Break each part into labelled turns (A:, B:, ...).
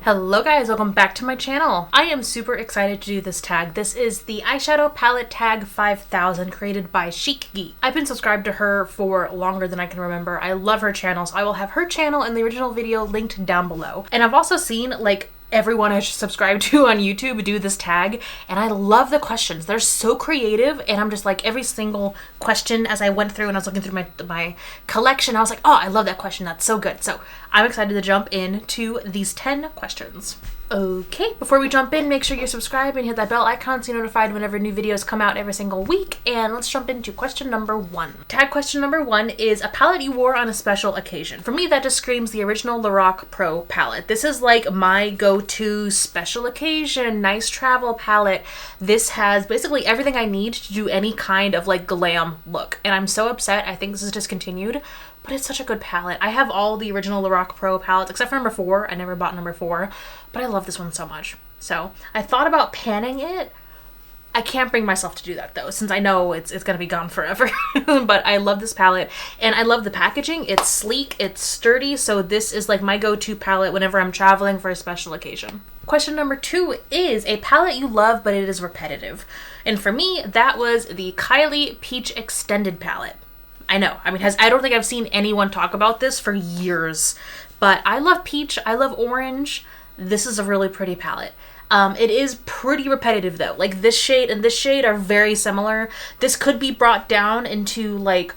A: Hello guys, welcome back to my channel. I am super excited to do this tag. This is the eyeshadow palette tag 5000 created by Chic Geek. I've been subscribed to her for longer than I can remember. I love her channel, so I will have her channel and the original video linked down below. And I've also seen like everyone I subscribe to on YouTube do this tag, and I love the questions. They're so creative, and I'm just like, every single question as I went through and I was looking through my collection, I was like, oh, I love that question. That's so good. So I'm excited to jump into these 10 questions. Okay, before we jump in, make sure you subscribe and hit that bell icon so you're notified whenever new videos come out every single week. And let's jump into question number 1. Tag question number 1 is a palette you wore on a special occasion. For me, that just screams the original Lorac Pro palette. This is like my go-to special occasion, nice travel palette. This has basically everything I need to do any kind of like glam look. And I'm so upset. I think this is discontinued, but it's such a good palette. I have all the original Lorac Pro palettes except for number 4. I never bought number 4, but I love this one so much. So I thought about panning it. I can't bring myself to do that though, since I know it's gonna be gone forever. But I love this palette, and I love the packaging. It's sleek, it's sturdy, so this is like my go-to palette whenever I'm traveling for a special occasion. Question number 2 is a palette you love, but it is repetitive. And for me, that was the Kylie Peach Extended palette. I know, I mean, I don't think I've seen anyone talk about this for years, but I love peach, I love orange. This is a really pretty palette. It is pretty repetitive though. Like this shade and this shade are very similar. This could be brought down into like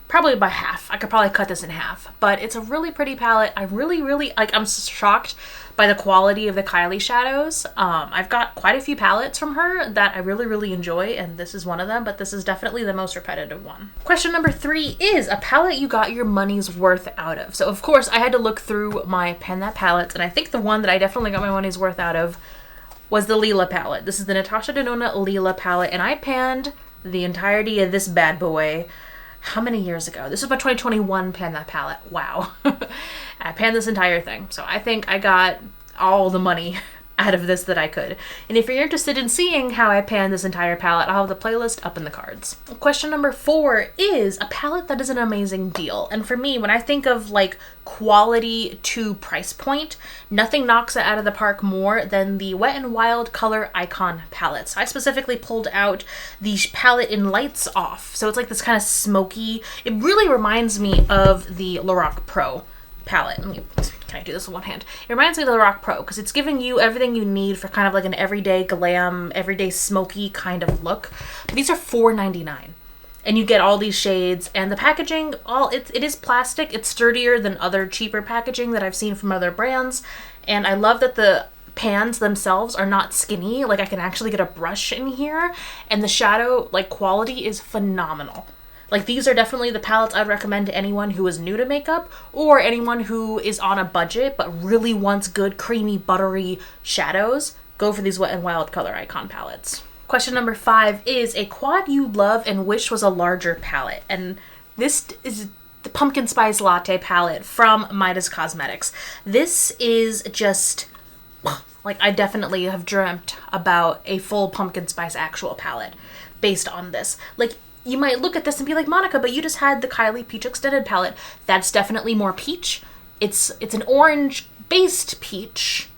A: probably by half. I could probably cut this in half, but it's a really pretty palette. I really like, I'm shocked by the quality of the Kylie shadows. I've got quite a few palettes from her that I really enjoy, and this is one of them, but this is definitely the most repetitive one. Question number 3 is a palette you got your money's worth out of. So of course I had to look through my Pan That palettes, and I think the one that I definitely got my money's worth out of was the Lila palette. This is the Natasha Denona Lila palette, and I panned the entirety of this bad boy. How many years ago? This is my 2021 Pan That palette. Wow. I panned this entire thing. So I think I got all the money out of this that I could. And if you're interested in seeing how I panned this entire palette, I'll have the playlist up in the cards. Question number 4 is a palette that is an amazing deal. And for me, when I think of like quality to price point, nothing knocks it out of the park more than the Wet n Wild Color Icon palettes. I specifically pulled out the palette in Lights Off. So it's like this kind of smoky, it really reminds me of the Lorac Pro palette. Can I do this with one hand? It reminds me of the Lorac Pro because it's giving you everything you need for kind of like an everyday glam, everyday smoky kind of look. But these are $4.99. And you get all these shades, and the packaging, it is plastic. It's sturdier than other cheaper packaging that I've seen from other brands. And I love that the pans themselves are not skinny. Like I can actually get a brush in here, and the shadow like quality is phenomenal. Like these are definitely the palettes I'd recommend to anyone who is new to makeup or anyone who is on a budget but really wants good creamy buttery shadows. Go for these Wet n Wild Color Icon palettes. Question number 5 is a quad you love and wish was a larger palette. And this is the Pumpkin Spice Latte palette from Midas Cosmetics. This is just, like, I definitely have dreamt about a full Pumpkin Spice actual palette based on this. Like, you might look at this and be like, Monica, but you just had the Kylie Peach Extended palette. That's definitely more peach. It's an orange-based peach,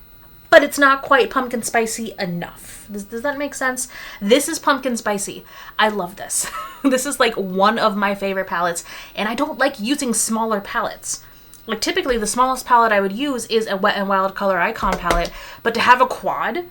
A: but it's not quite pumpkin spicy enough. Does that make sense? This is pumpkin spicy. I love this. This is like one of my favorite palettes, and I don't like using smaller palettes. Like typically the smallest palette I would use is a Wet n Wild Color Icon palette, but to have a quad,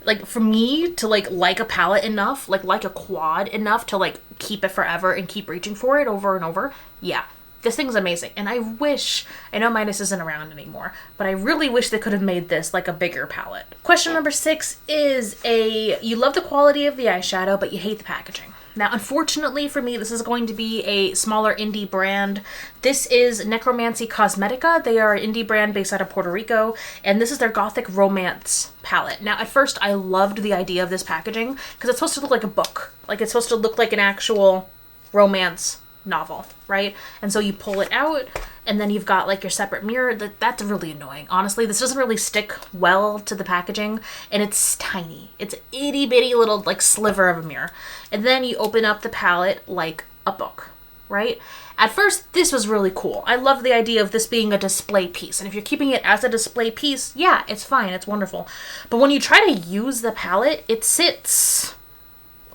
A: like for me to like a palette enough, like a quad enough to like keep it forever and keep reaching for it over and over, yeah. This thing's amazing, and I know Midas isn't around anymore, but I really wish they could have made this like a bigger palette. Question number 6 is you love the quality of the eyeshadow, but you hate the packaging. Now, unfortunately for me, this is going to be a smaller indie brand. This is Necromancy Cosmetica. They are an indie brand based out of Puerto Rico, and this is their Gothic Romance palette. Now, at first, I loved the idea of this packaging because it's supposed to look like a book. Like, it's supposed to look like an actual romance novel, right? And so you pull it out, and then you've got like your separate mirror. That's really annoying. Honestly, this doesn't really stick well to the packaging, and it's tiny. It's an itty bitty little like sliver of a mirror. And then you open up the palette like a book. right? At first, this was really cool. I love the idea of this being a display piece. And if you're keeping it as a display piece, yeah, it's fine. It's wonderful. But when you try to use the palette, it sits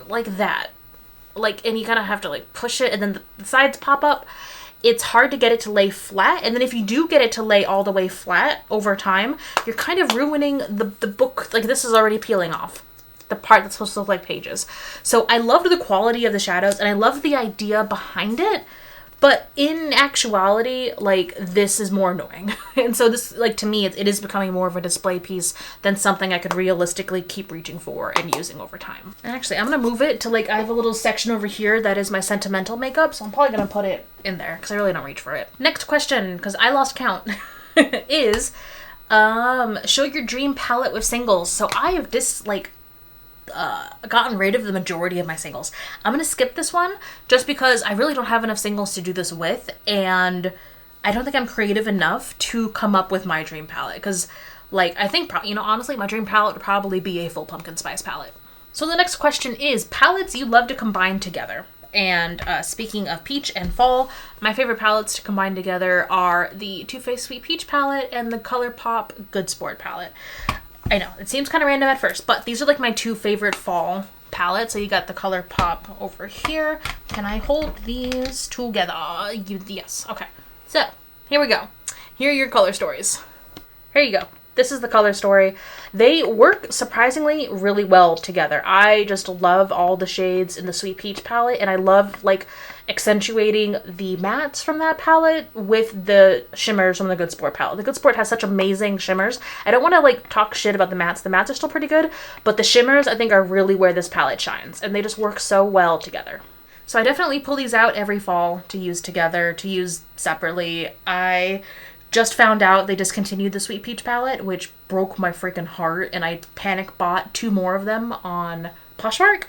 A: like that. Like, and you kind of have to like push it and then the sides pop up. It's hard to get it to lay flat. And then if you do get it to lay all the way flat over time, you're kind of ruining the book. Like, this is already peeling off. The part that's supposed to look like pages. So I loved the quality of the shadows and I love the idea behind it. But in actuality, like, this is more annoying. And so this, like, to me, it is becoming more of a display piece than something I could realistically keep reaching for and using over time. And actually, I'm going to move it to, like, I have a little section over here that is my sentimental makeup. So I'm probably going to put it in there because I really don't reach for it. Next question, because I lost count, is show your dream palette with singles. So I have gotten rid of the majority of my singles. I'm gonna skip this one just because I really don't have enough singles to do this with, and I don't think I'm creative enough to come up with my dream palette because, like, I think, honestly, my dream palette would probably be a full pumpkin spice palette. So the next question is palettes you love to combine together. And speaking of peach and fall, my favorite palettes to combine together are the Too Faced Sweet Peach palette and the Colourpop Good Sport palette. I know, it seems kind of random at first, but these are like my two favorite fall palettes. So you got the Colourpop over here. Can I hold these together? Yes. Okay. So here we go. Here are your color stories. Here you go. This is the color story. They work surprisingly really well together. I just love all the shades in the Sweet Peach palette, and I love like accentuating the mattes from that palette with the shimmers from the Good Sport palette. The Good Sport has such amazing shimmers. I don't want to like talk shit about the mattes. The mattes are still pretty good, but the shimmers I think are really where this palette shines, and they just work so well together. So I definitely pull these out every fall to use together, to use separately. I just found out they discontinued the Sweet Peach palette, which broke my freaking heart, and I panic bought 2 more of them on Poshmark.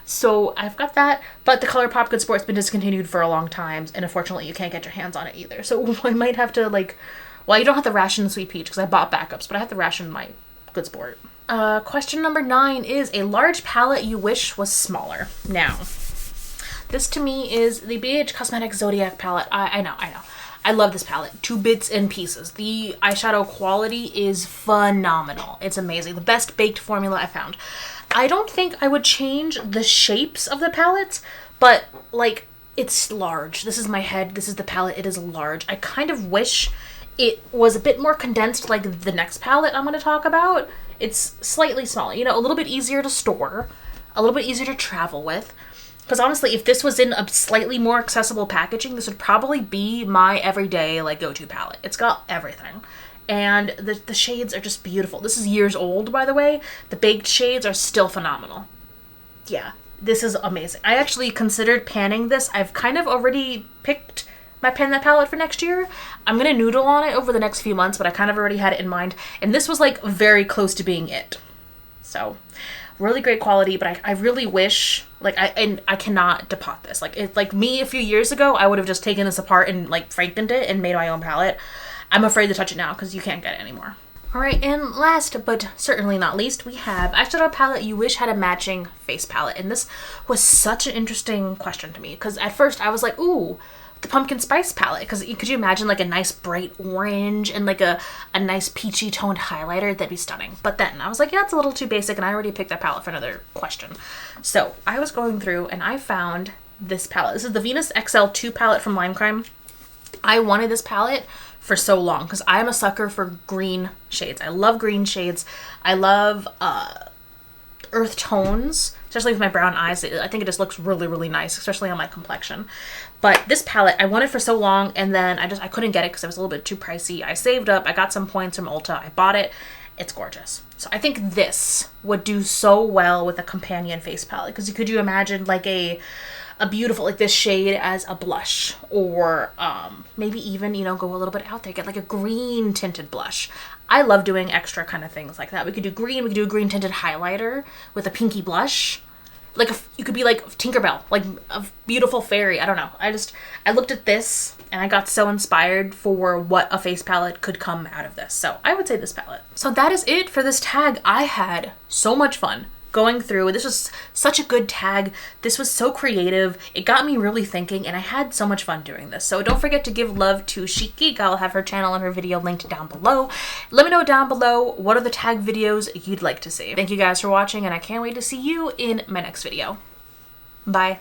A: So I've got that, but the Colourpop Good Sport's been discontinued for a long time, and unfortunately you can't get your hands on it either. So I might have to like, well, you don't have to ration the Sweet Peach because I bought backups, but I have to ration my Good Sport. Question number 9 is a large palette you wish was smaller. Now, this to me is the BH Cosmetics Zodiac palette. I know. I love this palette. 2 bits and pieces. The eyeshadow quality is phenomenal. It's amazing. The best baked formula I found. I don't think I would change the shapes of the palettes, but like, it's large. This is my head. This is the palette. It is large. I kind of wish it was a bit more condensed like the next palette I'm going to talk about. It's slightly smaller, a little bit easier to store, a little bit easier to travel with. Because honestly, if this was in a slightly more accessible packaging, this would probably be my everyday like go-to palette. It's got everything. And the shades are just beautiful. This is years old, by the way. The baked shades are still phenomenal. Yeah, this is amazing. I actually considered panning this. I've kind of already picked my pan that palette for next year. I'm going to noodle on it over the next few months, but I kind of already had it in mind. And this was like very close to being it. So really great quality, but I really wish, like, I cannot depot this. Like me a few years ago, I would have just taken this apart and like frankened it and made my own palette. I'm afraid to touch it now because you can't get it anymore. All right, and last but certainly not least, we have eyeshadow palette you wish had a matching face palette. And this was such an interesting question to me because at first I was like, ooh, the pumpkin spice palette, because could you imagine like a nice bright orange and like a nice peachy toned highlighter? That'd be stunning. But then I was like, yeah, it's a little too basic, and I already picked that palette for another question. So I was going through and I found this palette. This is the Venus XL2 palette from Lime Crime. I wanted this palette for so long because I'm a sucker for green shades. I love green shades. I love earth tones, especially with my brown eyes. I think it just looks really, really nice, especially on my complexion. But this palette I wanted for so long, and then I couldn't get it because it was a little bit too pricey. I saved up, I got some points from Ulta, I bought it. It's gorgeous. So I think this would do so well with a companion face palette, because could you imagine like a beautiful, like this shade as a blush, or maybe even, go a little bit out there, get like a green tinted blush. I love doing extra kind of things like that. We could do green, we could do a green tinted highlighter with a pinky blush. Like you could be like Tinkerbell, like a beautiful fairy. I don't know. I looked at this and I got so inspired for what a face palette could come out of this. So I would say this palette. So that is it for this tag. I had so much fun going through. This was such a good tag. This was so creative. It got me really thinking, and I had so much fun doing this. So don't forget to give love to Chic Geek. I'll have her channel and her video linked down below. Let me know down below what are the tag videos you'd like to see. Thank you guys for watching, and I can't wait to see you in my next video. Bye.